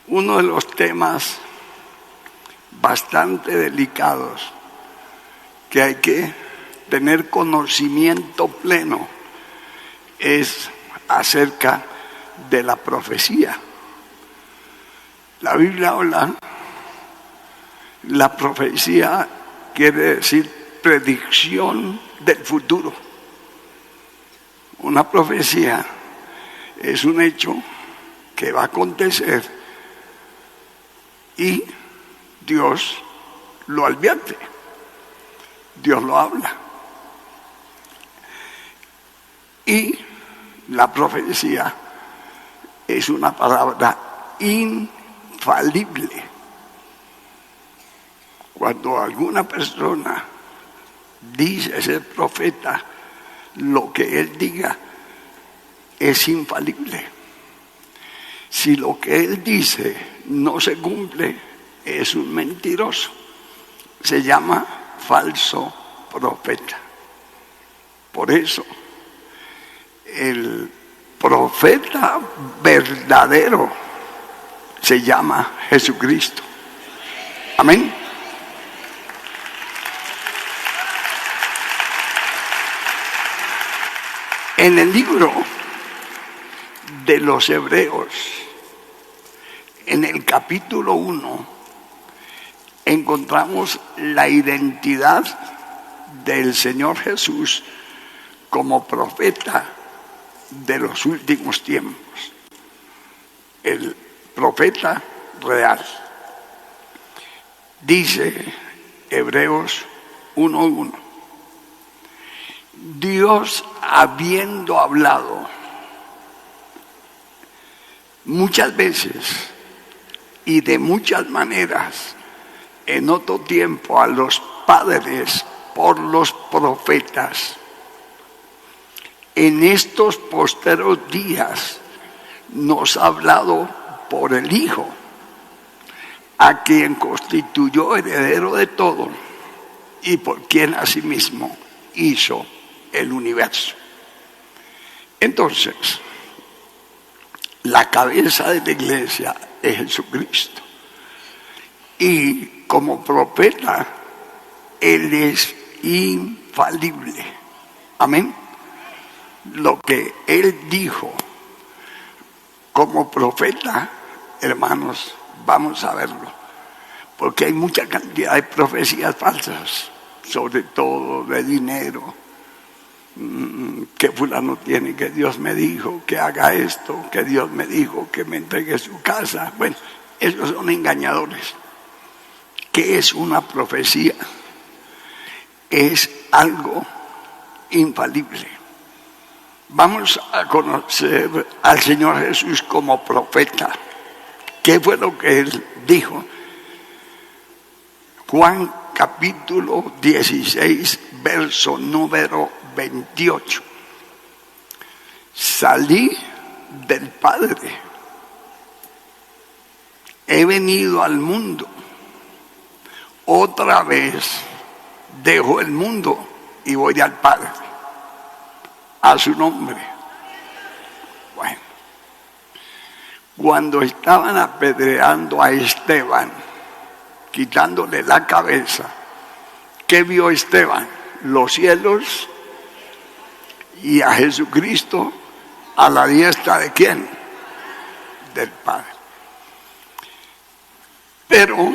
Uno de los temas bastante delicados que hay que tener conocimiento pleno es acerca de la profecía. La Biblia habla, la profecía quiere decir predicción del futuro. Una profecía es un hecho que va a acontecer y Dios lo advierte, Dios lo habla. Y la profecía es una palabra infalible. Cuando alguna persona dice ser profeta, lo que él diga es infalible. Si lo que él dice no se cumple, es un mentiroso. Se llama falso profeta. Por eso, el profeta verdadero se llama Jesucristo. Amén. En el libro de los Hebreos, en el capítulo 1, encontramos la identidad del Señor Jesús como profeta de los últimos tiempos. El profeta real. Dice Hebreos 1:1. Dios, habiendo hablado muchas veces y de muchas maneras en otro tiempo a los padres por los profetas, en estos posteros días nos ha hablado por el Hijo, a quien constituyó heredero de todo y por quien asimismo hizo el universo. Entonces, la cabeza de la iglesia es Jesucristo. Y como profeta, Él es infalible. Amén. Lo que Él dijo como profeta, hermanos, vamos a verlo. Porque hay mucha cantidad de profecías falsas, sobre todo de dinero, que fulano tiene, que Dios me dijo que haga esto, que Dios me dijo que me entregue su casa. Bueno, esos son engañadores. ¿Qué es una profecía? Es algo infalible. Vamos a conocer al Señor Jesús como profeta. ¿Qué fue lo que Él dijo? Juan capítulo 16, verso número 28. Salí del Padre, he venido al mundo, otra vez dejo el mundo y voy al Padre, a su nombre. Bueno, cuando estaban apedreando a Esteban, quitándole la cabeza, ¿qué vio Esteban? Los cielos y a Jesucristo a la diestra ¿de quién? Del Padre. Pero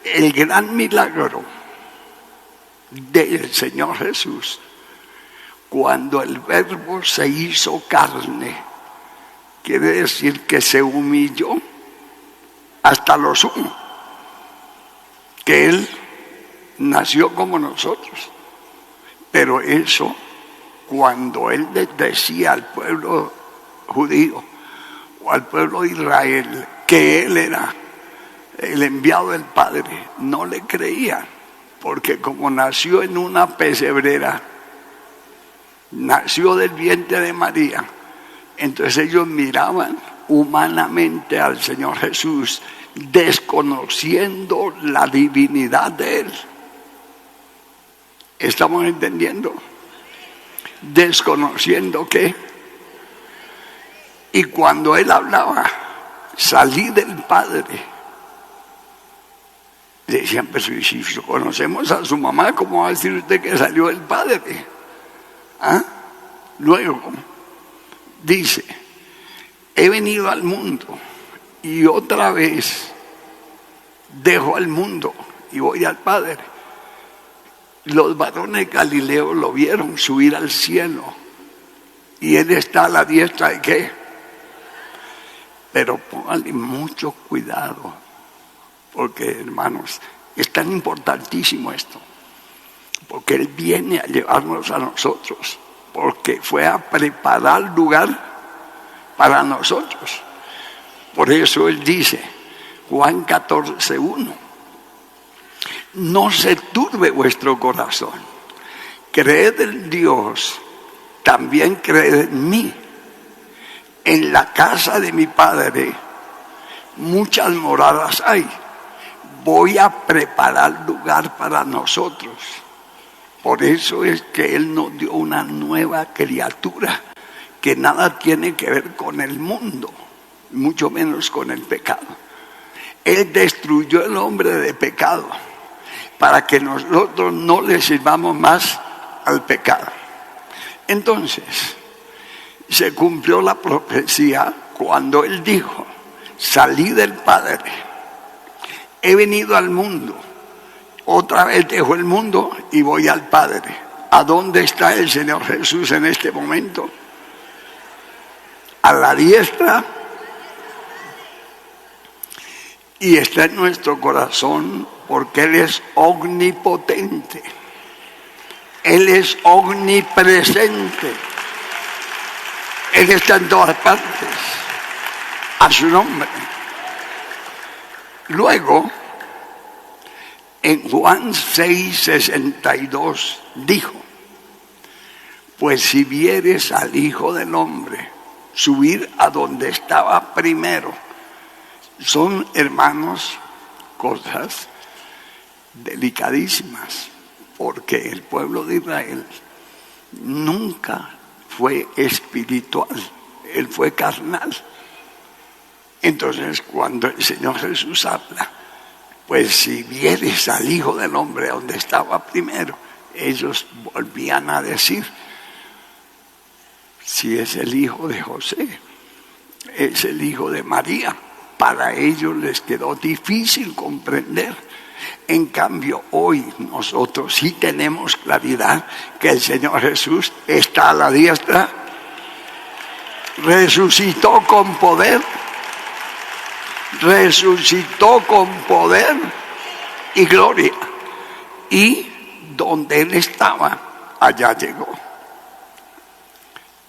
el gran milagro del Señor Jesús, cuando el Verbo se hizo carne, quiere decir que se humilló hasta lo sumo, que Él nació como nosotros. Pero eso, cuando Él decía al pueblo judío o al pueblo de Israel que Él era el enviado del Padre, no le creían, porque como nació en una pesebrera, nació del vientre de María, entonces ellos miraban humanamente al Señor Jesús, desconociendo la divinidad de Él. ¿Estamos entendiendo? Desconociendo qué. Y cuando Él hablaba, salí del Padre. Le decían, pero si conocemos a su mamá, ¿cómo va a decir usted que salió del Padre? ¿Ah? Luego dice, he venido al mundo y otra vez dejo al mundo y voy al Padre. Los varones galileos lo vieron subir al cielo y él está a la diestra de ¿qué? Pero pónganle mucho cuidado, porque hermanos, es tan importantísimo esto, porque él viene a llevarnos a nosotros, porque fue a preparar lugar para nosotros. Por eso él dice, Juan 14:1, no se turbe vuestro corazón, creed en Dios, también creed en mí. En la casa de mi Padre muchas moradas hay, voy a preparar lugar para nosotros. Por eso es que Él nos dio una nueva criatura que nada tiene que ver con el mundo, mucho menos con el pecado. Él destruyó el hombre de pecado para que nosotros no le sirvamos más al pecado. Entonces, se cumplió la profecía cuando Él dijo, salí del Padre, he venido al mundo, otra vez dejo el mundo y voy al Padre. ¿A dónde está el Señor Jesús en este momento? A la diestra, y está en nuestro corazón porque Él es omnipotente, Él es omnipresente, Él está en todas partes, a su nombre. Luego, en Juan 6:62 dijo, pues si vieres al Hijo del Hombre subir a donde estaba primero. Son, hermanos, cosas delicadísimas, porque el pueblo de Israel nunca fue espiritual, él fue carnal. Entonces, cuando el Señor Jesús habla, pues si vieres al Hijo del Hombre donde estaba primero, ellos volvían a decir, si es el hijo de José, es el hijo de María. Para ellos les quedó difícil comprender. En cambio, hoy nosotros sí tenemos claridad que el Señor Jesús está a la diestra, resucitó con poder y gloria, y donde Él estaba, allá llegó.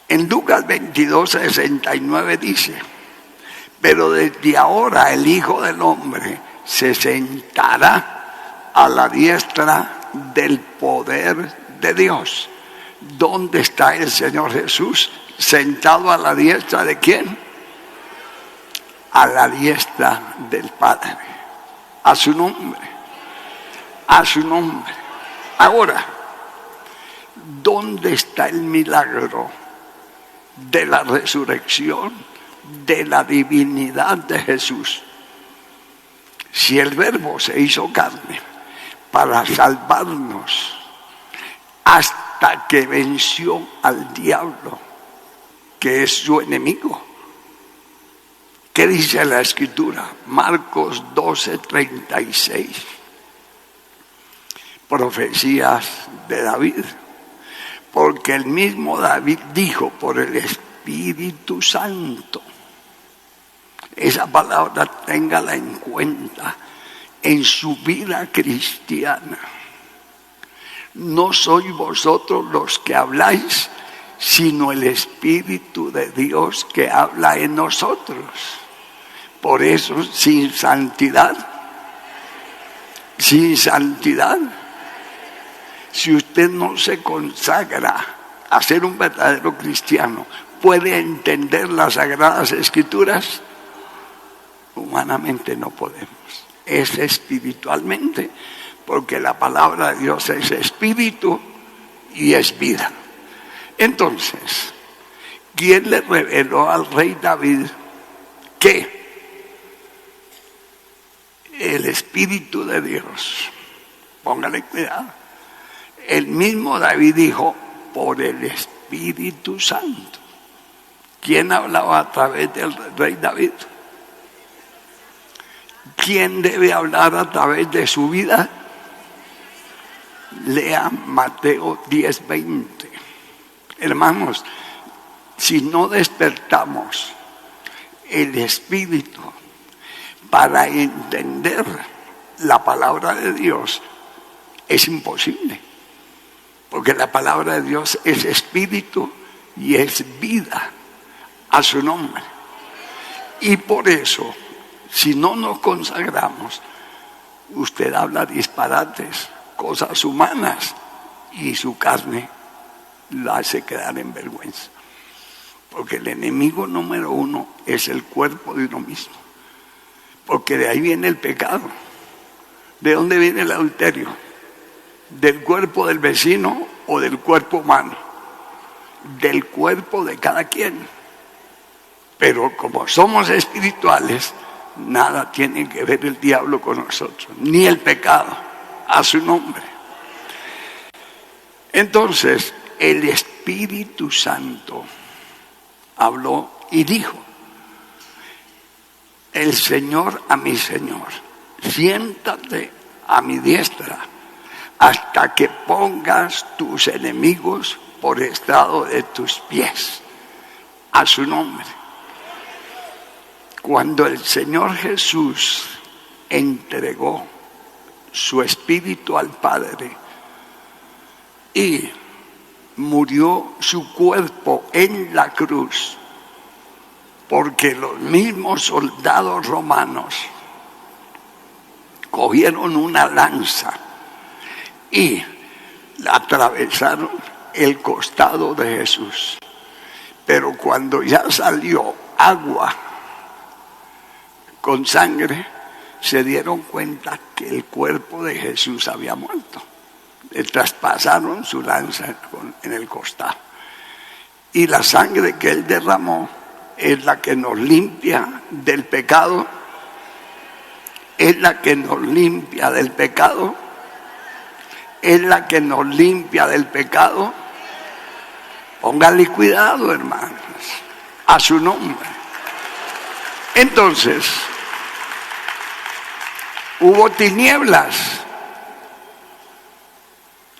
En Lucas 22:69 dice, pero desde ahora el Hijo del Hombre se sentará a la diestra del poder de Dios. ¿Dónde está el Señor Jesús? ¿Sentado a la diestra de quién? A la diestra del Padre. A su nombre. A su nombre. Ahora, ¿dónde está el milagro de la resurrección, de la divinidad de Jesús? Si el Verbo se hizo carne para salvarnos hasta que venció al diablo, que es su enemigo. ¿Qué dice la Escritura? Marcos 12:36. Profecías de David. Porque el mismo David dijo por el Espíritu Santo. Esa palabra téngala en cuenta en su vida cristiana. No sois vosotros los que habláis, sino el Espíritu de Dios que habla en nosotros. Por eso, sin santidad, si usted no se consagra a ser un verdadero cristiano, ¿puede entender las Sagradas Escrituras? Humanamente no podemos. Es espiritualmente, porque la palabra de Dios es espíritu y es vida. Entonces, ¿quién le reveló al rey David que el Espíritu de Dios. Póngale cuidado. El mismo David dijo, por el Espíritu Santo. ¿Quién hablaba a través del rey David? ¿Quién debe hablar a través de su vida? Lea Mateo 10:20. Hermanos, si no despertamos el Espíritu para entender la palabra de Dios, es imposible. Porque la palabra de Dios es Espíritu y es vida a su nombre. Y por eso, si no nos consagramos, usted habla disparates, cosas humanas, y su carne la hace quedar en vergüenza. Porque el enemigo número uno es el cuerpo de uno mismo. Porque de ahí viene el pecado. ¿De dónde viene el adulterio? ¿Del cuerpo del vecino o del cuerpo humano? Del cuerpo de cada quien. Pero como somos espirituales, nada tiene que ver el diablo con nosotros, ni el pecado, a su nombre. Entonces, el Espíritu Santo habló y dijo, el Señor a mi Señor, siéntate a mi diestra hasta que pongas tus enemigos por estrado de tus pies, a su nombre. Cuando el Señor Jesús entregó su Espíritu al Padre y murió su cuerpo en la cruz, porque los mismos soldados romanos cogieron una lanza y atravesaron el costado de Jesús. Pero cuando ya salió agua con sangre, se dieron cuenta que el cuerpo de Jesús había muerto. Le traspasaron su lanza en el costado. Y la sangre que él derramó es la que nos limpia del pecado. Es la que nos limpia del pecado. Es la que nos limpia del pecado. Póngale cuidado, hermanos, a su nombre. Entonces, hubo tinieblas.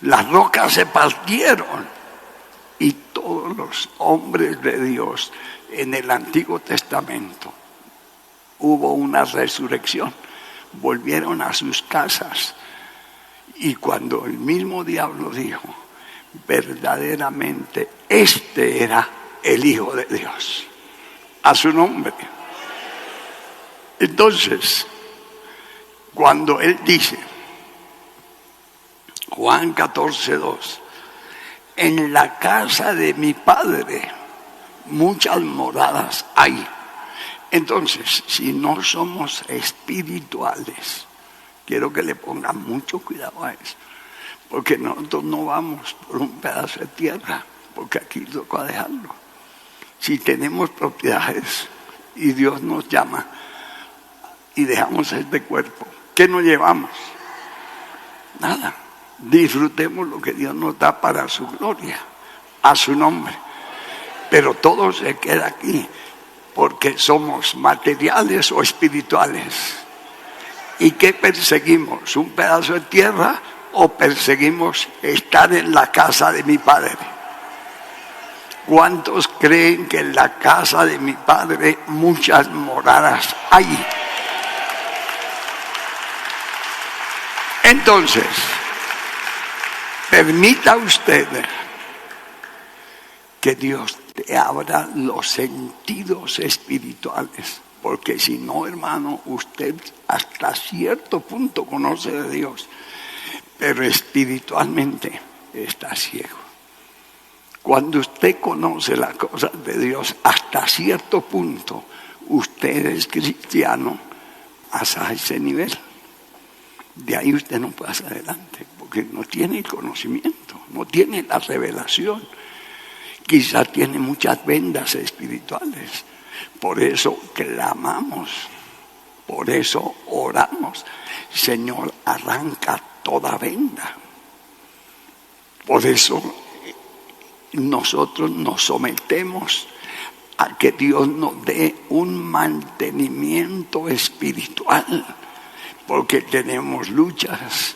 Las rocas se partieron y todos los hombres de Dios en el Antiguo Testamento hubo una resurrección. Volvieron a sus casas y cuando el mismo diablo dijo, verdaderamente este era el Hijo de Dios, a su nombre. Entonces, cuando él dice, Juan 14:2, en la casa de mi Padre muchas moradas hay. Entonces, si no somos espirituales, quiero que le pongan mucho cuidado a eso, porque nosotros no vamos por un pedazo de tierra, porque aquí toca dejarlo. Si tenemos propiedades y Dios nos llama y dejamos este cuerpo, ¿qué nos llevamos? Nada. Disfrutemos lo que Dios nos da para su gloria, a su nombre. Pero todo se queda aquí, porque somos materiales o espirituales. ¿Y qué perseguimos? ¿Un pedazo de tierra o perseguimos estar en la casa de mi Padre? ¿Cuántos creen que en la casa de mi Padre muchas moradas hay? Entonces, permita usted que Dios te abra los sentidos espirituales, porque si no, hermano, usted hasta cierto punto conoce de Dios, pero espiritualmente está ciego. Cuando usted conoce las cosas de Dios hasta cierto punto, usted es cristiano hasta ese nivel. De ahí usted no pasa adelante, porque no tiene el conocimiento, no tiene la revelación. Quizás tiene muchas vendas espirituales. Por eso clamamos Por eso oramos, Señor, arranca toda venda. Por eso nosotros nos sometemos a que Dios nos dé un mantenimiento espiritual, porque tenemos luchas,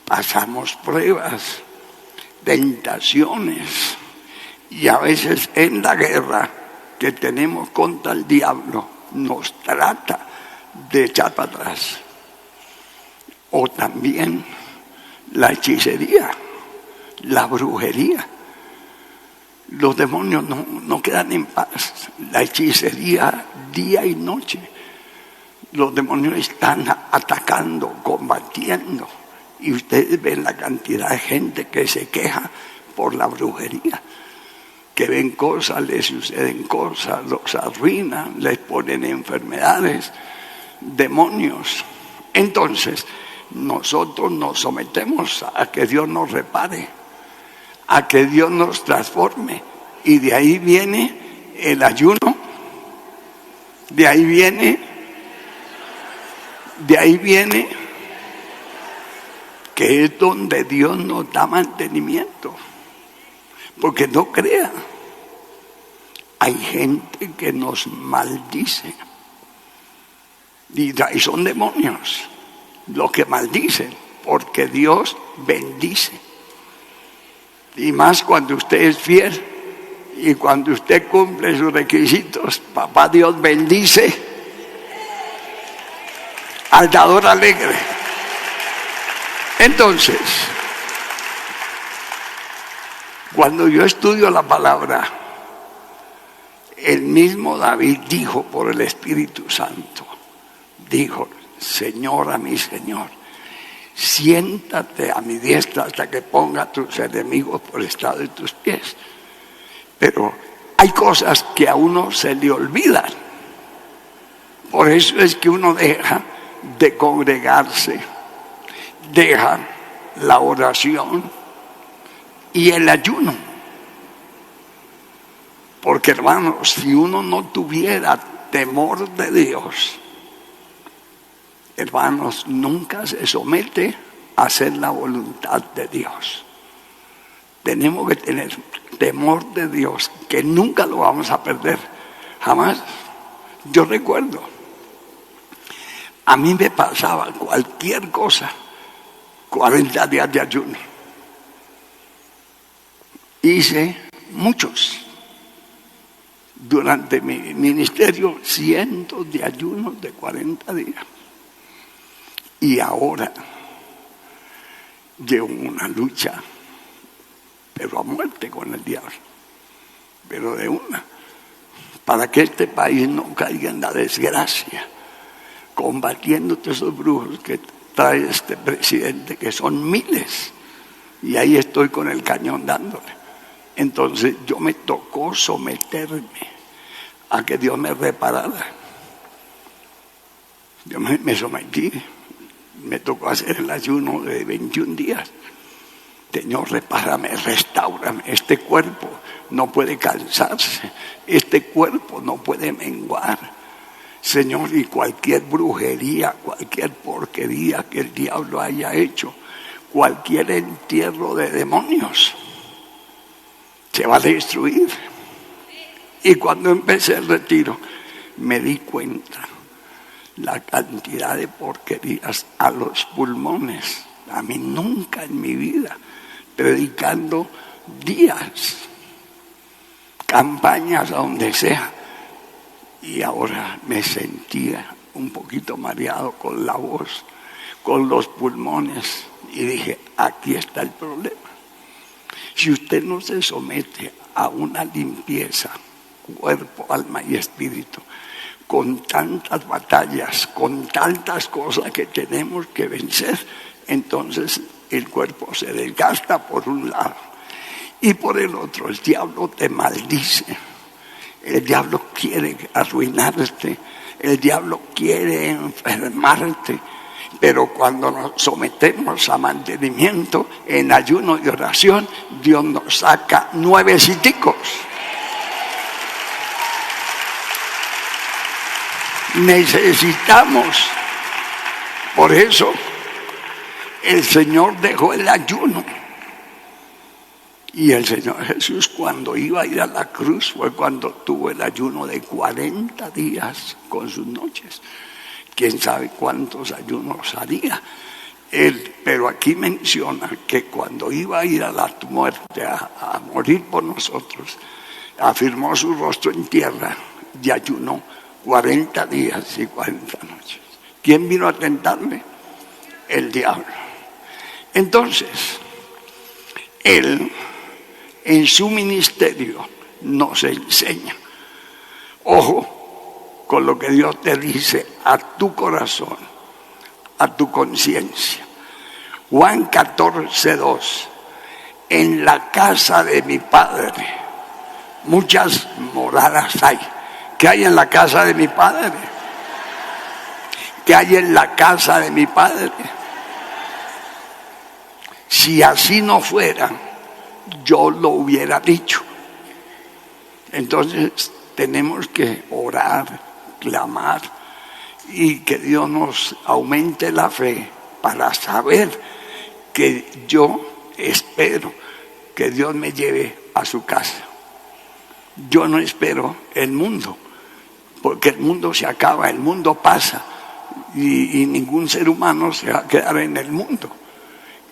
pasamos pruebas, tentaciones, y a veces en la guerra que tenemos contra el diablo nos trata de echar para atrás. O también la hechicería, la brujería. Los demonios no quedan en paz. La hechicería día y noche. Los demonios están atacando, combatiendo. Y ustedes ven la cantidad de gente que se queja por la brujería. Que ven cosas, les suceden cosas, los arruinan, les ponen enfermedades, demonios. Entonces, nosotros nos sometemos a que Dios nos repare, a que Dios nos transforme. Y de ahí viene el ayuno, de ahí viene que es donde Dios nos da mantenimiento. Porque no crea, hay gente que nos maldice y son demonios los que maldicen, porque Dios bendice. Y más cuando usted es fiel y cuando usted cumple sus requisitos, papá Dios bendice al dador alegre. Entonces, cuando yo estudio la palabra, el mismo David dijo por el Espíritu Santo, dijo: Señor, a mi Señor, siéntate a mi diestra hasta que ponga a tus enemigos por estrado de tus pies. Pero hay cosas que a uno se le olvidan. Por eso es que uno deja de congregarse, deja la oración y el ayuno. Porque, hermanos, si uno no tuviera temor de Dios, hermanos, nunca se somete a hacer la voluntad de Dios. Tenemos que tener temor de Dios, que nunca lo vamos a perder, jamás. Yo recuerdo, a mí me pasaba cualquier cosa, 40 días de ayuno. Hice muchos. Durante mi ministerio, cientos de ayunos de 40 días. Y ahora llevo una lucha, pero a muerte con el diablo. Pero de una, para que este país no caiga en la desgracia, combatiendo todos esos brujos que trae este presidente, que son miles. Y ahí estoy con el cañón dándole. Entonces yo me tocó someterme a que Dios me reparara. Yo me sometí, me tocó hacer el ayuno de 21 días. Señor, repárame, restáurame. Este cuerpo no puede cansarse, este cuerpo no puede menguar. Señor, y cualquier brujería, cualquier porquería que el diablo haya hecho, cualquier entierro de demonios, se va a destruir. Y cuando empecé el retiro, me di cuenta la cantidad de porquerías a los pulmones. A mí nunca en mi vida, predicando días, campañas a donde sea, y ahora me sentía un poquito mareado con la voz, con los pulmones, y dije, aquí está el problema. Si usted no se somete a una limpieza, cuerpo, alma y espíritu, con tantas batallas, con tantas cosas que tenemos que vencer, entonces el cuerpo se desgasta por un lado y por el otro el diablo te maldice, el diablo quiere arruinarte, el diablo quiere enfermarte. Pero cuando nos sometemos a mantenimiento en ayuno y oración, Dios nos saca nueveciticos. Necesitamos. Por eso el Señor dejó el ayuno. Y el Señor Jesús, cuando iba a ir a la cruz, fue cuando tuvo el ayuno de 40 días con sus noches. Quién sabe cuántos ayunos haría él, pero aquí menciona que cuando iba a ir a la muerte, a morir por nosotros, afirmó su rostro en tierra y ayunó 40 días y 40 noches. ¿Quién vino a tentarle? El diablo. Entonces, él en su ministerio nos enseña. Ojo con lo que Dios te dice a tu corazón, a tu conciencia. Juan 14:2. En la casa de mi Padre muchas moradas hay. ¿Qué hay en la casa de mi Padre? ¿Qué hay en la casa de mi Padre? Si así no fuera, yo lo hubiera dicho. Entonces tenemos que orar, clamar y que Dios nos aumente la fe para saber que yo espero que Dios me lleve a su casa. Yo no espero el mundo, porque el mundo se acaba, el mundo pasa y ningún ser humano se va a quedar en el mundo.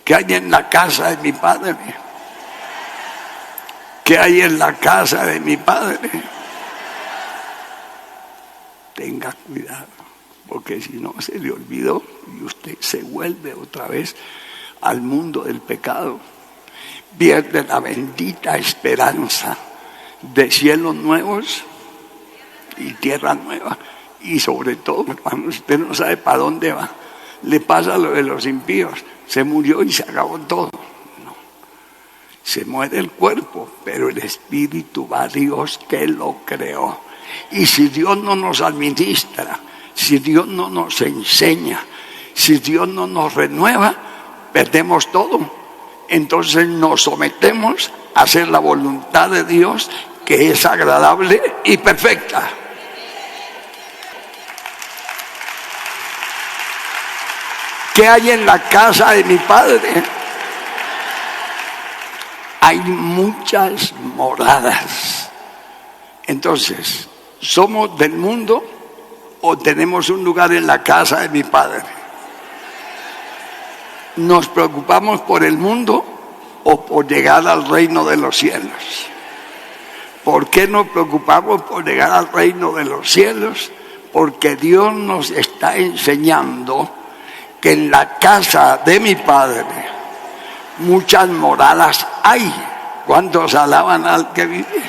¿Qué hay en la casa de mi Padre? ¿Qué hay en la casa de mi Padre? Tenga cuidado, porque si no se le olvidó y usted se vuelve otra vez al mundo del pecado, pierde la bendita esperanza de cielos nuevos y tierra nueva. Y sobre todo, hermano, usted no sabe para dónde va. Le pasa lo de los impíos, se murió y se acabó todo. No, se muere el cuerpo, pero el espíritu va a Dios que lo creó. Y si Dios no nos administra, si Dios no nos enseña, si Dios no nos renueva, perdemos todo. Entonces nos sometemos a hacer la voluntad de Dios, que es agradable y perfecta. ¿Qué hay en la casa de mi Padre? Hay muchas moradas. Entonces, ¿somos del mundo o tenemos un lugar en la casa de mi Padre? ¿Nos preocupamos por el mundo o por llegar al reino de los cielos? ¿Por qué nos preocupamos por llegar al reino de los cielos? Porque Dios nos está enseñando que en la casa de mi Padre muchas moradas hay. ¿Cuántos alaban al que vive?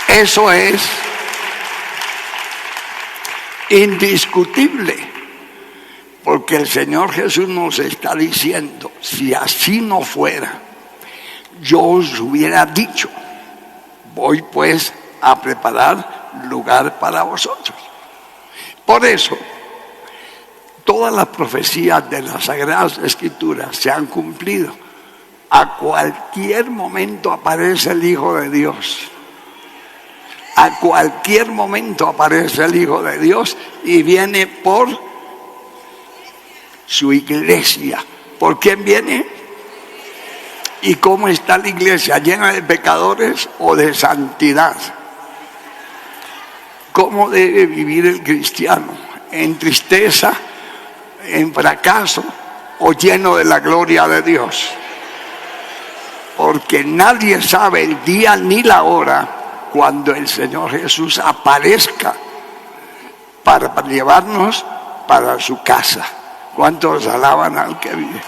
Eso es indiscutible, porque el Señor Jesús nos está diciendo, si así no fuera, yo os hubiera dicho, voy pues a preparar lugar para vosotros. Por eso, todas las profecías de las Sagradas Escrituras se han cumplido. A cualquier momento aparece el Hijo de Dios. A cualquier momento aparece el Hijo de Dios y viene por su iglesia. ¿Por quién viene? ¿Y cómo está la iglesia? ¿Llena de pecadores o de santidad? ¿Cómo debe vivir el cristiano? ¿En tristeza, en fracaso o lleno de la gloria de Dios? Porque nadie sabe el día ni la hora cuando el Señor Jesús aparezca para llevarnos para su casa. ¿Cuántos alaban al que vive?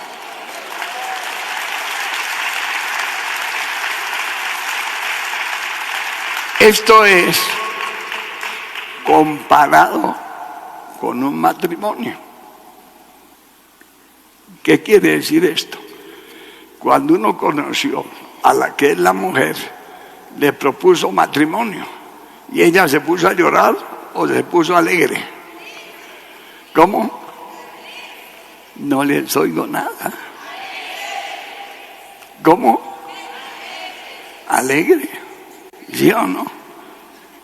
Esto es comparado con un matrimonio. ¿Qué quiere decir esto? Cuando uno conoció a la que es la mujer, le propuso matrimonio y ella se puso a llorar o se puso alegre. ¿Cómo? No les oigo nada. ¿Cómo? Alegre. ¿Sí o no?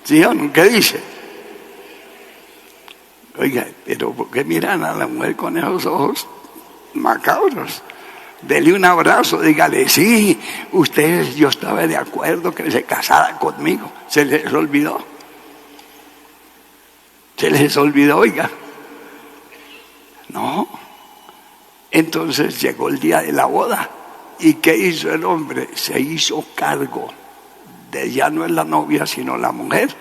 ¿Sí o no? ¿Qué dice? Oiga, pero ¿por qué miran a la mujer con esos ojos macabros? Dele un abrazo, dígale, sí, ustedes, yo estaba de acuerdo que se casara conmigo. Se les olvidó. Se les olvidó, oiga. No. Entonces llegó el día de la boda. ¿Y qué hizo el hombre? Se hizo cargo de ya no es la novia, sino la mujer.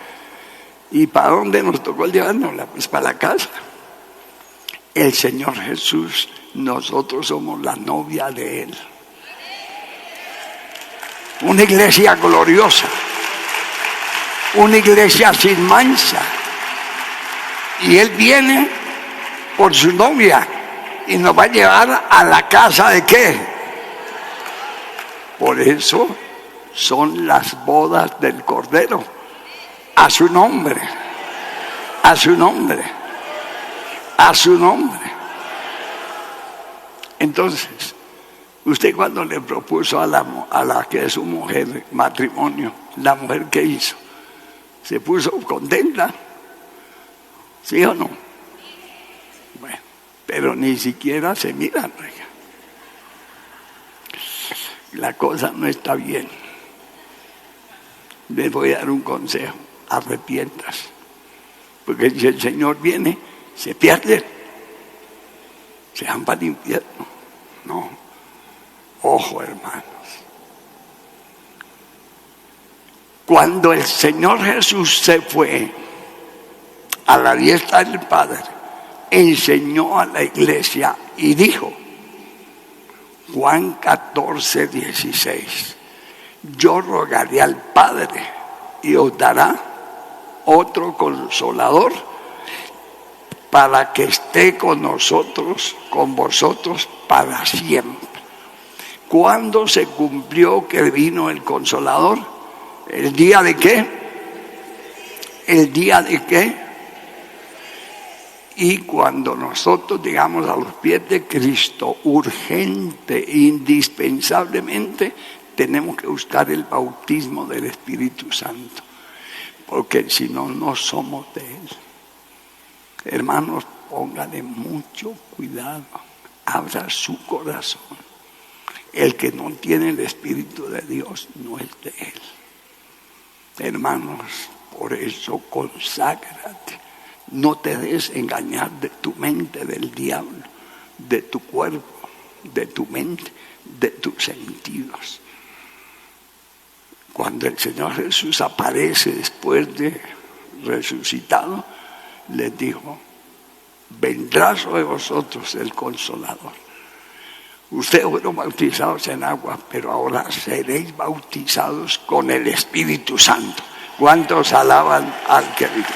¿Y para dónde nos tocó llevárnosla? Pues para la casa. El Señor Jesús, nosotros somos la novia de Él. Una iglesia gloriosa. Una iglesia sin mancha. Y Él viene por su novia y nos va a llevar a la casa de ¿qué? Por eso son las bodas del Cordero. A su nombre. A su nombre. A su nombre. Entonces, usted cuando le propuso a la que es su mujer matrimonio, la mujer que hizo, se puso contenta. ¿Sí o no? Bueno, pero ni siquiera se miran. La cosa no está bien. Les voy a dar un consejo. Arrepientas. Porque si el Señor viene, se pierden. Se van para el infierno. No. Ojo, hermanos. Cuando el Señor Jesús se fue a la diestra del Padre, enseñó a la iglesia y dijo, Juan 14, 16, yo rogaré al Padre y os dará otro consolador para que esté con nosotros, con vosotros para siempre. ¿Cuándo se cumplió que vino el consolador? ¿El día de qué? ¿El día de qué? Y cuando nosotros llegamos a los pies de Cristo, urgente, indispensablemente, tenemos que buscar el bautismo del Espíritu Santo, porque si no, no somos de Él. Hermanos, póngale mucho cuidado, abra su corazón. El que no tiene el Espíritu de Dios no es de Él. Hermanos, por eso conságrate. No te dejes engañar de tu mente, del diablo, de tu cuerpo, de tu mente, de tus sentidos. Cuando el Señor Jesús aparece después de resucitado, les dijo, vendrá sobre vosotros el Consolador. Ustedes fueron bautizados en agua, pero ahora seréis bautizados con el Espíritu Santo. ¿Cuántos alaban al que vive?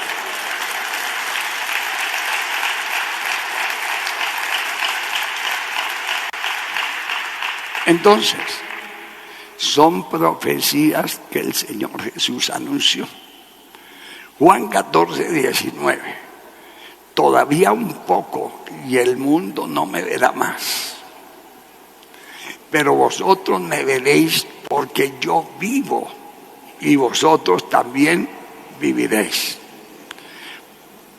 Entonces, son profecías que el Señor Jesús anunció. Juan 14, 19. Todavía un poco y el mundo no me verá más. Pero vosotros me veréis porque yo vivo y vosotros también viviréis.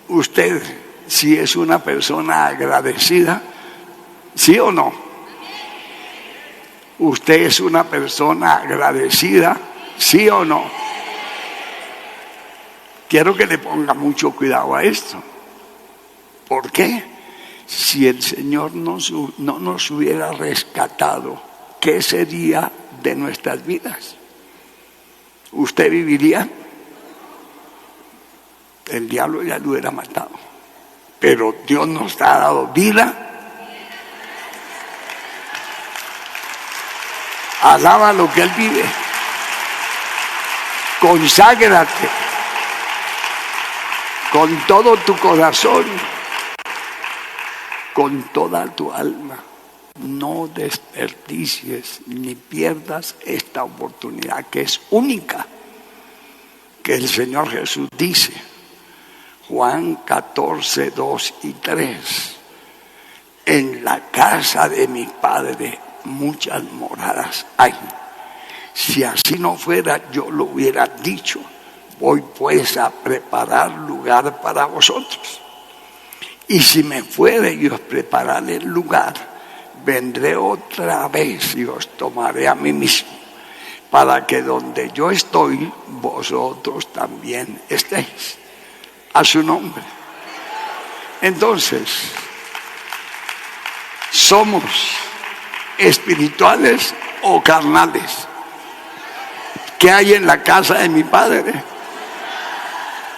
Usted, si es una persona agradecida, ¿sí o no? ¿Usted es una persona agradecida? ¿Sí o no? Quiero que le ponga mucho cuidado a esto. ¿Por qué? Si el Señor no nos hubiera rescatado, ¿qué sería de nuestras vidas? ¿Usted viviría? El diablo ya lo hubiera matado. Pero Dios nos ha dado vida. Alaba lo que Él vive. Conságrate con todo tu corazón, con toda tu alma. No desperdicies ni pierdas esta oportunidad que es única, que el Señor Jesús dice, Juan 14, 2 y 3, en la casa de mi Padre muchas moradas hay. Si así no fuera, yo lo hubiera dicho, Voy pues a preparar lugar para vosotros. Y si me fuere y os prepararé el lugar, vendré otra vez y os tomaré a mí mismo, para que donde yo estoy, vosotros también estéis. A su nombre. Entonces, ¿somos espirituales o carnales? ¿Qué hay en la casa de mi Padre?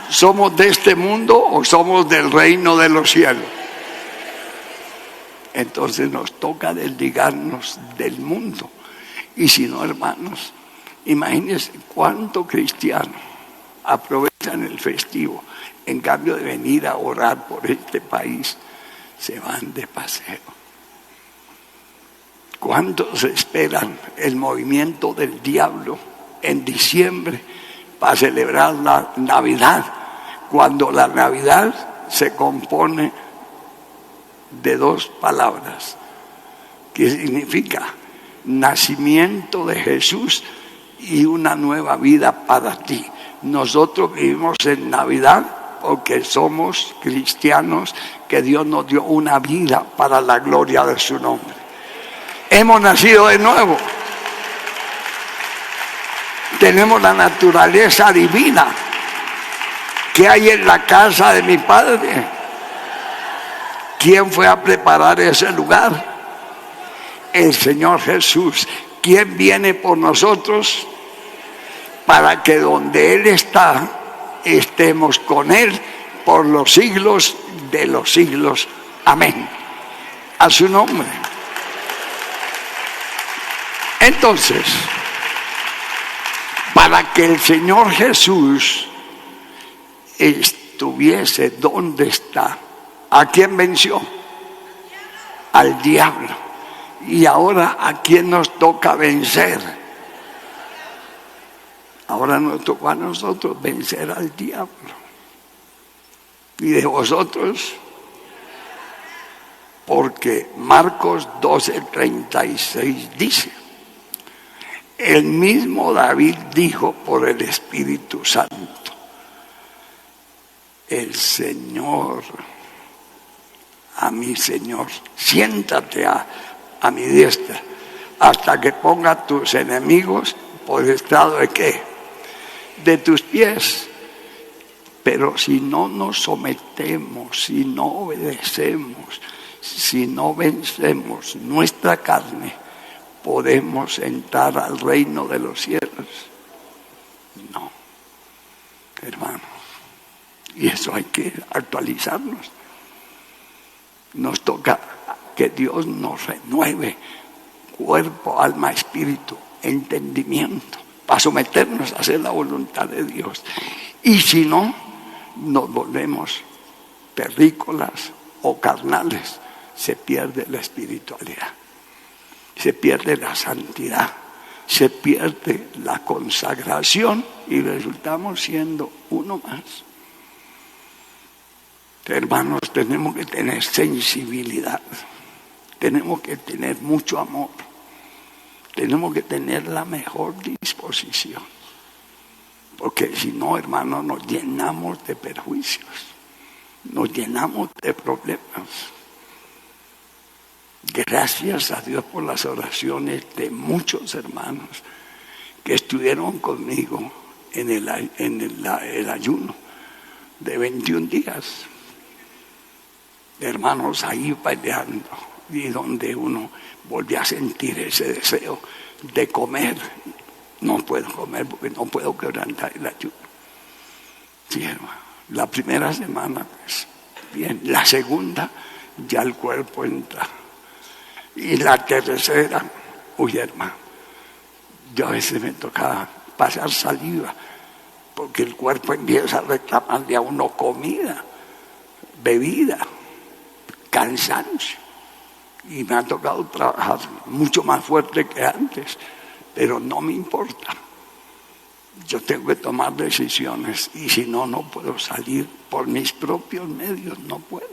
¿Somos de este mundo o somos del reino de los cielos? Entonces nos toca desligarnos del mundo. Y si no, hermanos, imagínense cuánto cristiano aprovechan el festivo, en cambio de venir a orar por este país, se van de paseo. ¿Cuántos esperan el movimiento del diablo en diciembre para celebrar la Navidad, cuando la Navidad se compone de dos palabras, que significa nacimiento de Jesús y una nueva vida para ti? Nosotros vivimos en Navidad porque somos cristianos, que Dios nos dio una vida para la gloria de su nombre. Hemos nacido de nuevo. Tenemos la naturaleza divina. ¿Qué hay en la casa de mi Padre? ¿Quién fue a preparar ese lugar? El Señor Jesús. ¿Quién viene por nosotros? Para que donde Él está, estemos con Él por los siglos de los siglos. Amén. A su nombre. Entonces, para que el Señor Jesús estuviese donde está, ¿a quién venció? Al diablo. Y ahora, ¿a quién nos toca vencer? Ahora nos tocó a nosotros vencer al diablo. Y de vosotros, porque Marcos 12:36 dice: el mismo David dijo por el Espíritu Santo: el Señor, a mi Señor, siéntate a mi diestra, hasta que ponga a tus enemigos por estrado de ¿qué? De tus pies. Pero si no nos sometemos, si no obedecemos, si no vencemos nuestra carne, ¿podemos entrar al reino de los cielos? No, hermano. Y eso hay que actualizarnos. Nos toca que Dios nos renueve cuerpo, alma, espíritu, entendimiento, para someternos a hacer la voluntad de Dios. Y si no, nos volvemos terrícolas o carnales, se pierde la espiritualidad, se pierde la santidad, se pierde la consagración y resultamos siendo uno más. Hermanos, tenemos que tener sensibilidad, tenemos que tener mucho amor, tenemos que tener la mejor disposición, porque si no, hermanos, nos llenamos de perjuicios, nos llenamos de problemas. Gracias a Dios por las oraciones de muchos hermanos que estuvieron conmigo en el ayuno de 21 días. Hermanos, ahí peleando, y donde uno volvió a sentir ese deseo de comer. No puedo comer porque no puedo quebrantar el ayuno. Sí, hermano. La primera semana, pues, bien. La segunda, ya el cuerpo entra. Y la tercera, uy, hermano, yo a veces me tocaba pasar saliva, porque el cuerpo empieza a reclamarle a uno comida, bebida, cansancio. Y me ha tocado trabajar mucho más fuerte que antes, pero no me importa. Yo tengo que tomar decisiones, y si no, no puedo salir por mis propios medios, no puedo.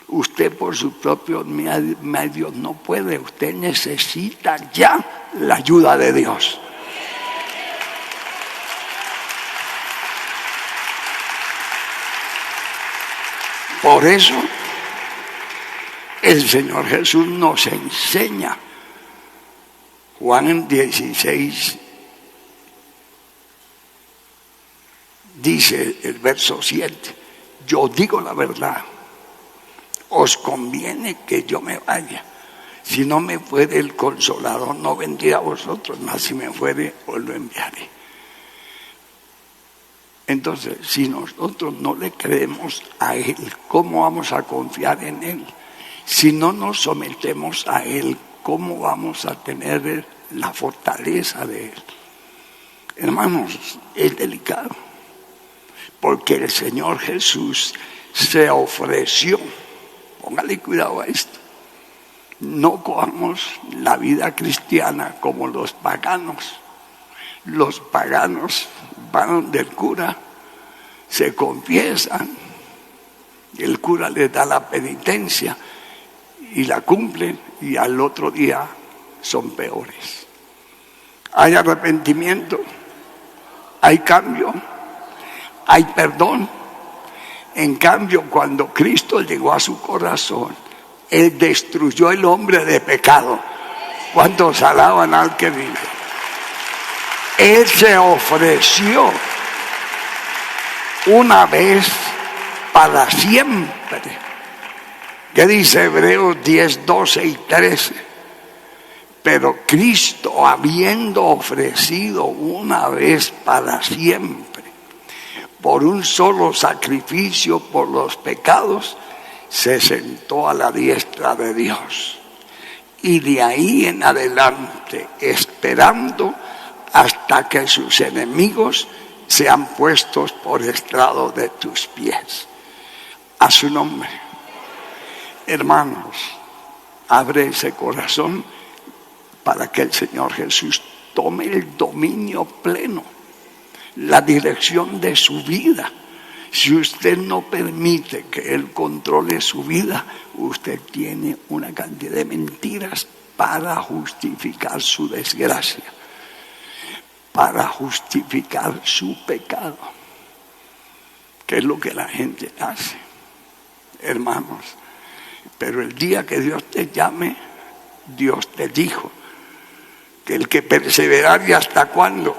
Usted por sus propios medios no puede, usted necesita ya la ayuda de Dios. Por eso el Señor Jesús nos enseña. Juan 16 dice el verso 7, yo digo la verdad, os conviene que yo me vaya. Si no me fuere el Consolador, no vendría a vosotros, mas si me fuere, os lo enviaré. Entonces, si nosotros no le creemos a Él, ¿cómo vamos a confiar en Él? Si no nos sometemos a Él, ¿cómo vamos a tener la fortaleza de Él? Hermanos, es delicado, porque el Señor Jesús se ofreció. Póngale cuidado a esto. No cojamos la vida cristiana como los paganos. Los paganos van del cura, se confiesan, y el cura les da la penitencia y la cumplen, y al otro día son peores. Hay arrepentimiento, hay cambio, hay perdón. En cambio, cuando Cristo llegó a su corazón, Él destruyó el hombre de pecado. ¿Cuántos alaban al que vive? Él se ofreció una vez para siempre. ¿Qué dice Hebreos 10, 12 y 13? Pero Cristo, habiendo ofrecido una vez para siempre, por un solo sacrificio por los pecados, se sentó a la diestra de Dios. Y de ahí en adelante, esperando hasta que sus enemigos sean puestos por estrado de tus pies. A su nombre. Hermanos, abre ese corazón para que el Señor Jesús tome el dominio pleno, la dirección de su vida. Si usted no permite que Él controle su vida, usted tiene una cantidad de mentiras para justificar su desgracia, para justificar su pecado, que es lo que la gente hace, hermanos. Pero el día que Dios te llame, Dios te dijo que el que perseverare hasta cuándo.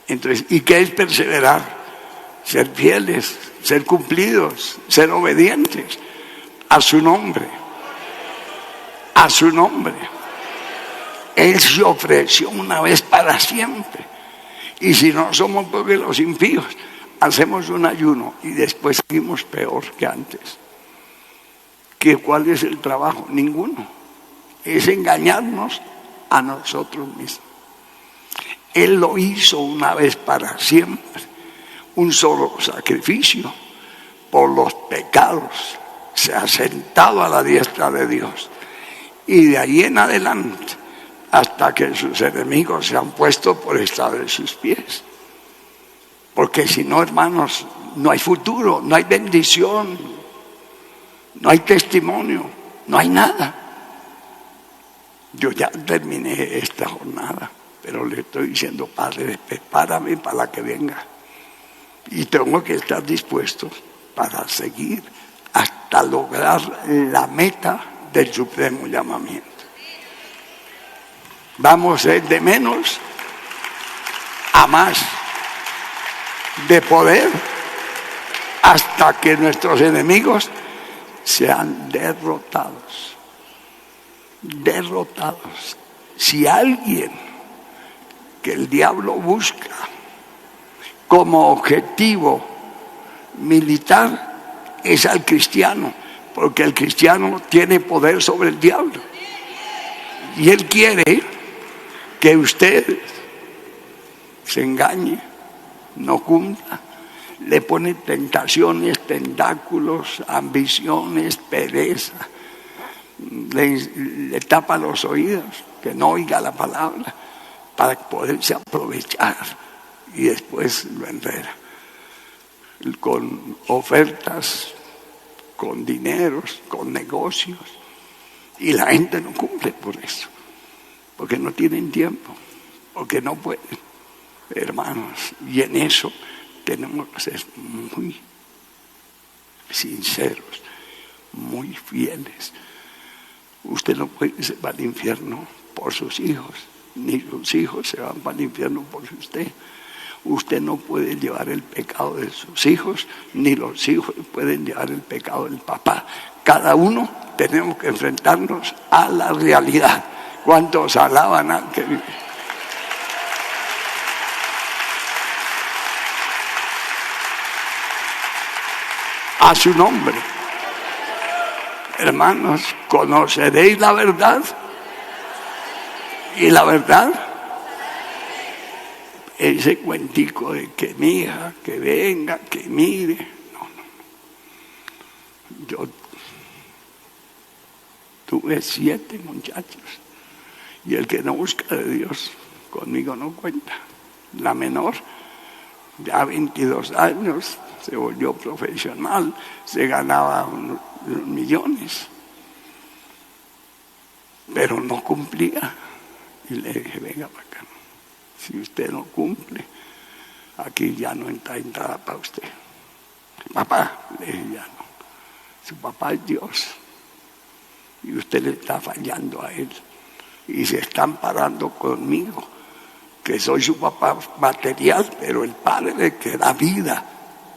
Entonces, ¿y qué es perseverar? Ser fieles, ser cumplidos, ser obedientes a su nombre. A su nombre. Él se ofreció una vez para siempre. Y si no somos porque los impíos, hacemos un ayuno y después seguimos peor que antes. ¿Cuál es el trabajo? Ninguno. Es engañarnos a nosotros mismos. Él lo hizo una vez para siempre, un solo sacrificio por los pecados. Se ha sentado a la diestra de Dios. Y de ahí en adelante, hasta que sus enemigos se han puesto por estrado de sus pies. Porque si no, hermanos, no hay futuro, no hay bendición, no hay testimonio, no hay nada. Yo ya terminé esta jornada, pero le estoy diciendo, Padre, prepárame para la que venga. Y tengo que estar dispuesto para seguir hasta lograr la meta del supremo llamamiento. Vamos a ir de menos a más, de poder, hasta que nuestros enemigos sean derrotados. Derrotados. Si alguien que el diablo busca como objetivo militar es al cristiano, porque el cristiano tiene poder sobre el diablo. Y él quiere que usted se engañe, no cumpla, le pone tentaciones, tentáculos, ambiciones, pereza, le tapa los oídos, que no oiga la palabra, para poderse aprovechar, y después lo enreda con ofertas, con dineros, con negocios, y la gente no cumple por eso, porque no tienen tiempo, porque no pueden, hermanos. Y en eso tenemos que ser muy sinceros, muy fieles. Usted no puede se va al infierno por sus hijos, ni sus hijos se van para el infierno por usted. Usted no puede llevar el pecado de sus hijos, ni los hijos pueden llevar el pecado del papá. Cada uno tenemos que enfrentarnos a la realidad. ¿Cuántos alaban al que vive? A su nombre. Hermanos, conoceréis la verdad, y la verdad, ese cuentico de que mi hija, que venga, que mire, no. Yo tuve 7 muchachos, y el que no busca de Dios, conmigo no cuenta. La menor, ya 22 años, se volvió profesional, se ganaba unos millones, pero no cumplía. Y le dije, venga para acá, si usted no cumple, aquí ya no entra entrada para usted. Papá, le dije, ya no, su papá es Dios, y usted le está fallando a él, y se están parando conmigo, que soy su papá material, pero el Padre que da vida,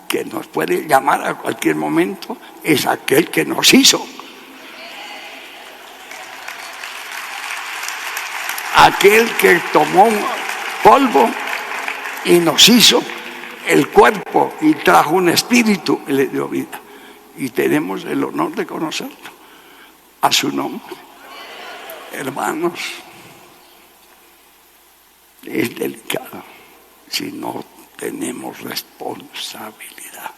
que nos puede llamar a cualquier momento, es aquel que nos hizo. Aquel que tomó polvo y nos hizo el cuerpo y trajo un espíritu y le dio vida. Y tenemos el honor de conocerlo. A su nombre. Hermanos, es delicado si no tenemos responsabilidad,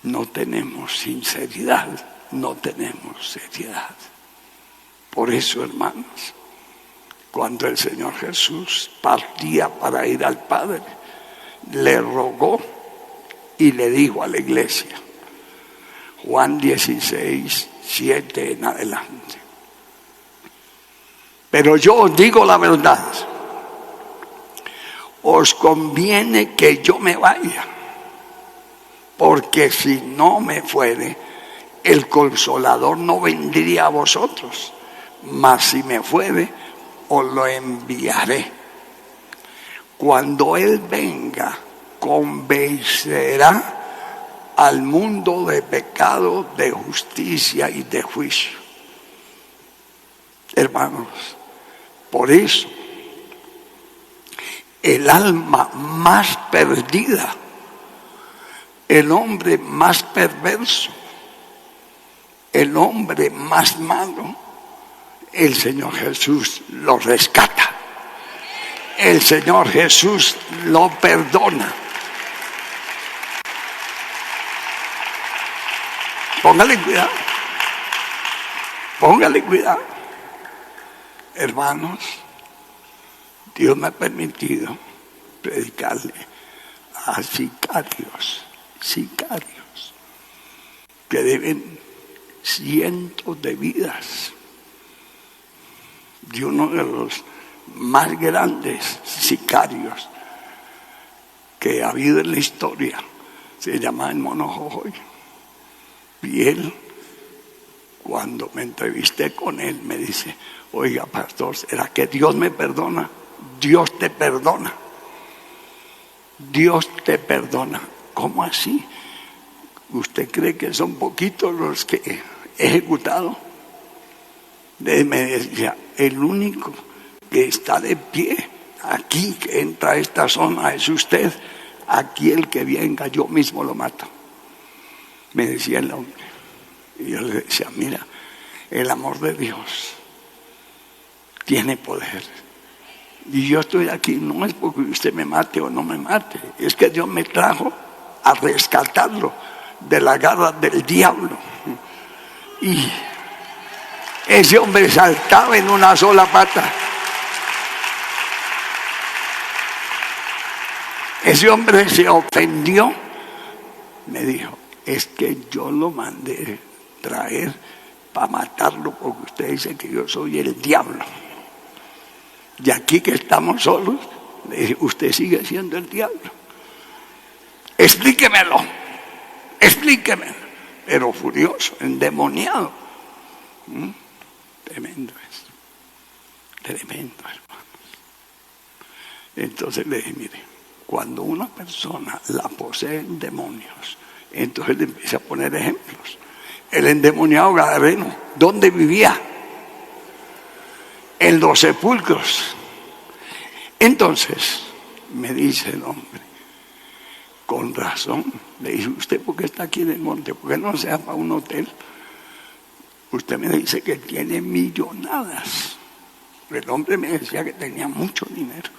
no tenemos sinceridad, no tenemos seriedad. Por eso, hermanos, cuando el Señor Jesús partía para ir al Padre, le rogó y le dijo a la iglesia, Juan 16, 7 en adelante: pero yo os digo la verdad, os conviene que yo me vaya, porque si no me fuere, el Consolador no vendría a vosotros, mas si me fuere, os lo enviaré. Cuando Él venga, convencerá al mundo de pecado, de justicia y de juicio. Hermanos, por eso el alma más perdida, el hombre más perverso, el hombre más malo, el Señor Jesús lo rescata. El Señor Jesús lo perdona. Póngale cuidado. Póngale cuidado. Hermanos, Dios me ha permitido predicarle a sicarios que deben cientos de vidas, de uno de los más grandes sicarios que ha habido en la historia, se llama el Mono Jojoy. Y él, cuando me entrevisté con él, me dice, oiga, pastor, ¿será que Dios me perdona? Dios te perdona. Dios te perdona. ¿Cómo así? ¿Usted cree que son poquitos los que he ejecutado? Me decía, el único que está de pie aquí, que entra a esta zona, es usted. Aquí el que venga, yo mismo lo mato. Me decía el hombre. Y yo le decía, mira, el amor de Dios tiene poder. Y yo estoy aquí, no es porque usted me mate o no me mate, es que Dios me trajo a rescatarlo de la garra del diablo. Y ese hombre saltaba en una sola pata. Ese hombre se ofendió. Me dijo, es que yo lo mandé traer para matarlo porque usted dice que yo soy el diablo. Y aquí que estamos solos, le dije, usted sigue siendo el diablo. Explíquemelo. explíqueme. Pero furioso, endemoniado. Tremendo eso. Tremendo, hermanos. Entonces le dije, mire, cuando una persona la poseen demonios, entonces le empieza a poner ejemplos. El endemoniado gadareno, ¿dónde vivía? En los sepulcros. Entonces, me dice el hombre, con razón, le dije, ¿usted por qué está aquí en el monte? ¿Por qué no se va para un hotel? Usted me dice que tiene millonadas. El hombre me decía que tenía mucho dinero.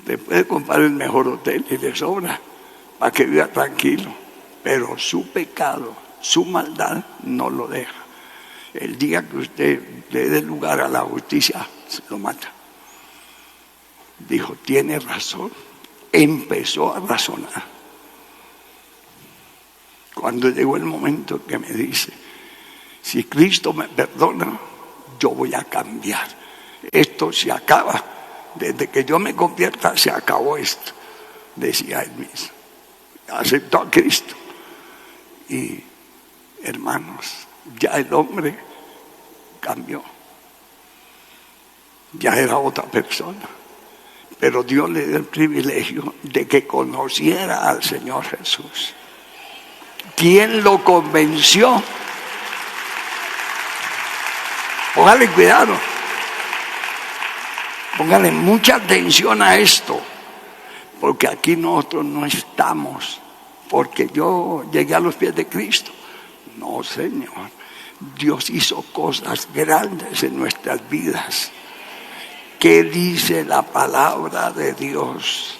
Le puede comprar el mejor hotel y le sobra para que viva tranquilo. Pero su pecado, su maldad no lo deja. El día que usted le dé lugar a la justicia, se lo mata. Dijo, tiene razón. Empezó a razonar. Cuando llegó el momento que me dice, si Cristo me perdona, yo voy a cambiar. Esto se acaba. Desde que yo me convierta, se acabó esto. Decía él mismo. Aceptó a Cristo. Y, hermanos, ya el hombre cambió. Ya era otra persona. Pero Dios le dio el privilegio de que conociera al Señor Jesús. ¿Quién lo convenció? Póngale cuidado. Póngale mucha atención a esto. Porque aquí nosotros no estamos porque yo llegué a los pies de Cristo. No, Señor. Dios hizo cosas grandes en nuestras vidas. ¿Qué dice la palabra de Dios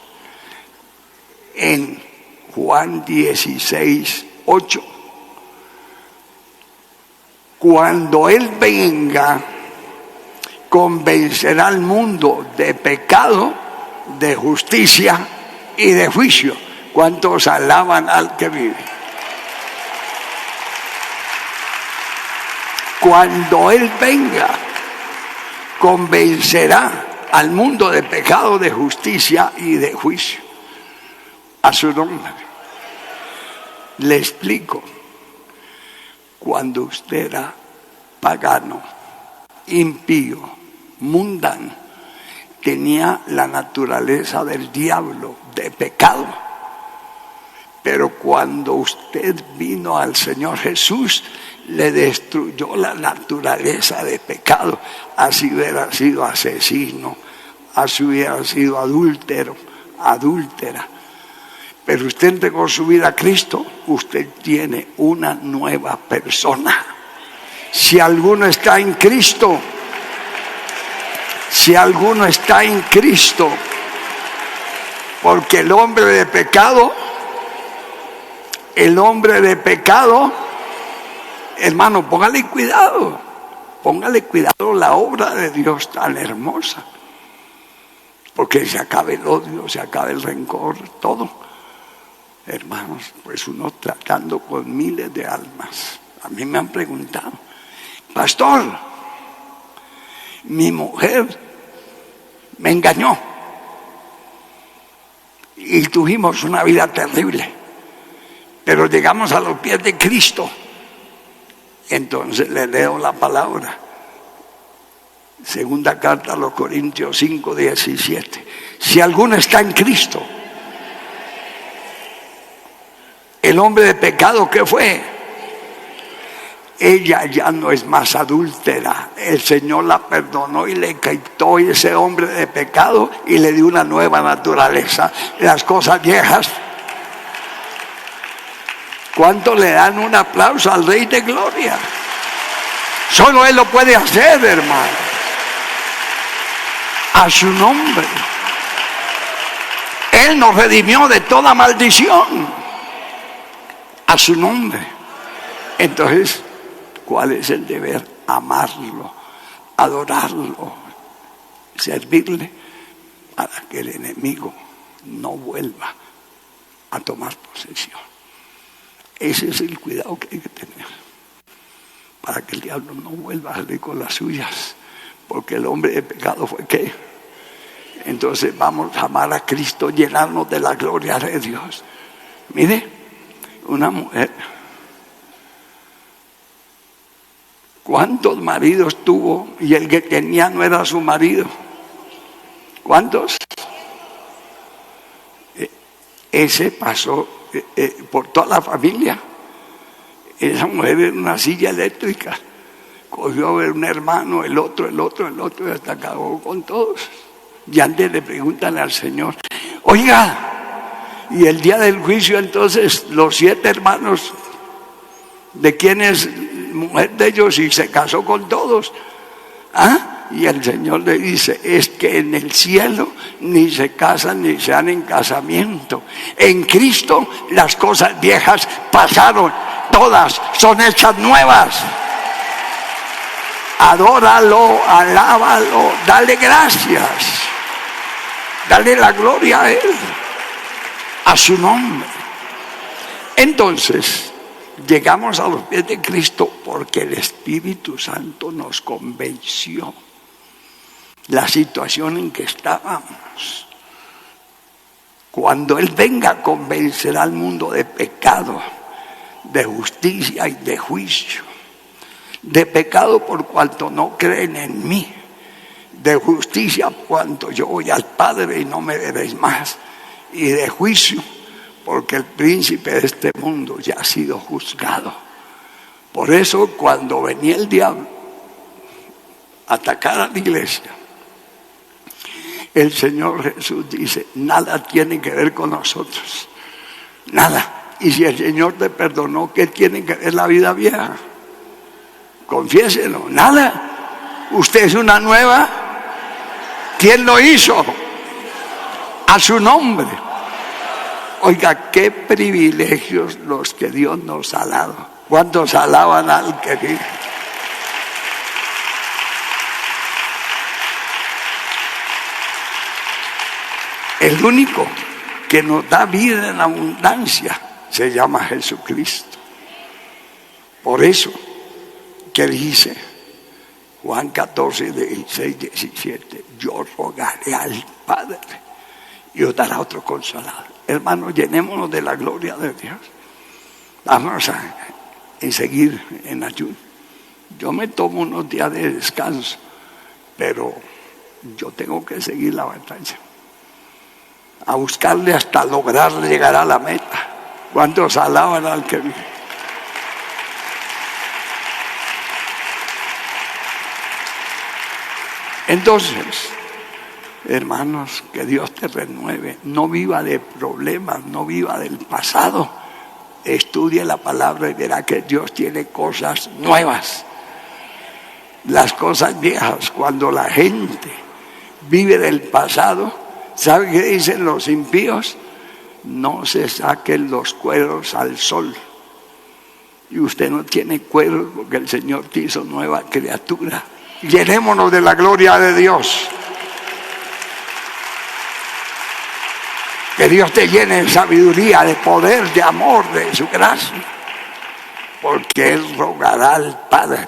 en Juan 16:8? Cuando Él venga, convencerá al mundo de pecado, de justicia y de juicio. ¿Cuántos alaban al que vive? Cuando Él venga, convencerá al mundo de pecado, de justicia y de juicio. A su nombre. Le explico. Cuando usted era pagano, impío, mundano, tenía la naturaleza del diablo, de pecado. Pero cuando usted vino al Señor Jesús, le destruyó la naturaleza de pecado. Así hubiera sido asesino, así hubiera sido adúltero, adúltera. Pero usted entregó su vida a Cristo, usted tiene una nueva persona. Si alguno está en Cristo, si alguno está en Cristo, porque el hombre de pecado, hermano, póngale cuidado la obra de Dios tan hermosa, porque se acaba el odio, se acaba el rencor, todo. Hermanos, pues uno tratando con miles de almas. A mí me han preguntado, pastor, mi mujer me engañó y tuvimos una vida terrible, pero llegamos a los pies de Cristo. Entonces le leo la palabra. Segunda carta a los Corintios 5:17. Si alguno está en Cristo, el hombre de pecado, ¿qué fue? Ella ya no es más adúltera. El Señor la perdonó y le quitó ese hombre de pecado y le dio una nueva naturaleza. Las cosas viejas. ¿Cuánto le dan un aplauso al Rey de Gloria? Solo Él lo puede hacer, hermano. A su nombre. Él nos redimió de toda maldición. A su nombre. Entonces, ¿cuál es el deber? Amarlo, adorarlo, servirle para que el enemigo no vuelva a tomar posesión. Ese es el cuidado que hay que tener, para que el diablo no vuelva a salir con las suyas, porque el hombre de pecado fue ¿qué? Entonces vamos a amar a Cristo, llenarnos de la gloria de Dios. Mire, una mujer. ¿Cuántos maridos tuvo y el que tenía no era su marido? ¿Cuántos? Ese pasó por toda la familia. Esa mujer era una silla eléctrica. Cogió a ver un hermano, el otro, y hasta acabó con todos. Y antes le preguntan al Señor, oiga, y el día del juicio entonces los 7 hermanos, ¿de quién es mujer de ellos? Y se casó con todos. ¿Ah? Y el Señor le dice, es que en el cielo ni se casan ni se dan en casamiento. En Cristo las cosas viejas pasaron, todas son hechas nuevas. Adóralo, alábalo, dale gracias, dale la gloria a Él, a su nombre. Entonces, llegamos a los pies de Cristo porque el Espíritu Santo nos convenció la situación en que estábamos. Cuando Él venga, convencerá al mundo de pecado, de justicia y de juicio. De pecado por cuanto no creen en mí, de justicia por cuanto yo voy al Padre y no me veréis más, y de juicio porque el príncipe de este mundo ya ha sido juzgado. Por eso cuando venía el diablo a atacar a la iglesia, el Señor Jesús dice, nada tiene que ver con nosotros, nada. Y si el Señor te perdonó, ¿qué tiene que ver la vida vieja? Confiéselo, nada. Usted es una nueva. ¿Quién lo hizo? A su nombre. Oiga, qué privilegios los que Dios nos ha dado. ¿Cuántos alaban al que vive? El único que nos da vida en abundancia se llama Jesucristo. Por eso que dice Juan 14, 16, 17, yo rogaré al Padre y os dará otro consolador. Hermanos, llenémonos de la gloria de Dios. Vamos a seguir en ayuno. Yo me tomo unos días de descanso, pero yo tengo que seguir la batalla, a buscarle hasta lograr llegar a la meta. ¿Cuántos alaban al que vive? Entonces, hermanos, que Dios te renueve. No viva de problemas, no viva del pasado. Estudie la palabra y verá que Dios tiene cosas nuevas. Las cosas viejas, cuando la gente vive del pasado, ¿sabe qué dicen los impíos? No se saquen los cueros al sol. Y usted no tiene cueros porque el Señor te hizo nueva criatura. Llenémonos de la gloria de Dios. Que Dios te llene de sabiduría, de poder, de amor, de su gracia. Porque Él rogará al Padre.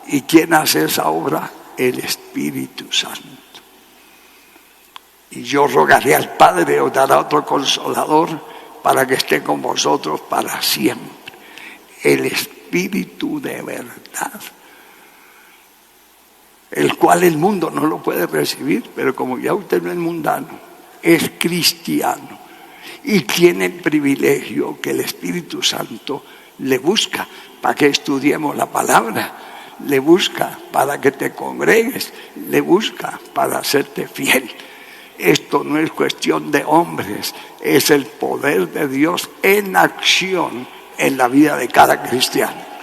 ¿Y quién hace esa obra? El Espíritu Santo. Y yo rogaré al Padre, os dará otro consolador para que esté con vosotros para siempre. El Espíritu de verdad, el cual el mundo no lo puede recibir, pero como ya usted no es mundano, es cristiano y tiene el privilegio que el Espíritu Santo le busca para que estudiemos la palabra, le busca para que te congregues, le busca para hacerte fiel. Esto no es cuestión de hombres, es el poder de Dios en acción en la vida de cada cristiano.